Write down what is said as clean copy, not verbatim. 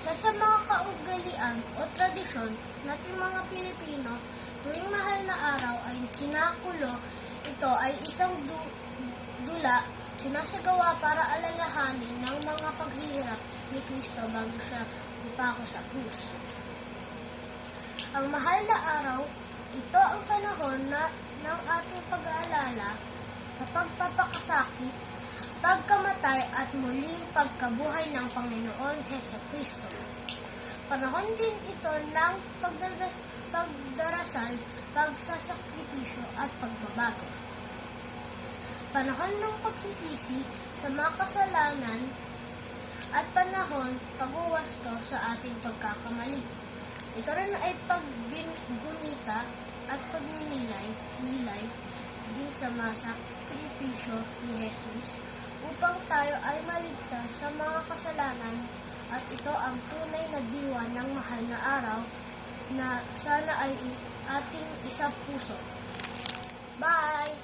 Isa sa mga kaugalian o tradisyon nating mga Pilipino, tuwing mahal na araw ay sinakulo. Ito ay isang dula sinasagawa para alalahanin ng mga paghihirap ni Kristo bago siya ipako sa krus. Ang mahal na araw, ito ang panahon ng ating pag-aalala sa pagpapakasakit, pagkamatay at muling pagkabuhay ng Panginoon Hesukristo. Panahon din ito ng pagdarasal, pagsasakripisyo at pagbabago. Panahon ng pagsisisi sa mga kasalanan at panahon pagwawasto sa ating pagkakamali. Ito rin ay paggunita at pagninilay din sa mga sakripisyo ni Jesus upang tayo ay maligtas sa mga kasalanan, at ito ang tunay na diwa ng mahal na araw na sana ay ating isapuso. Bye!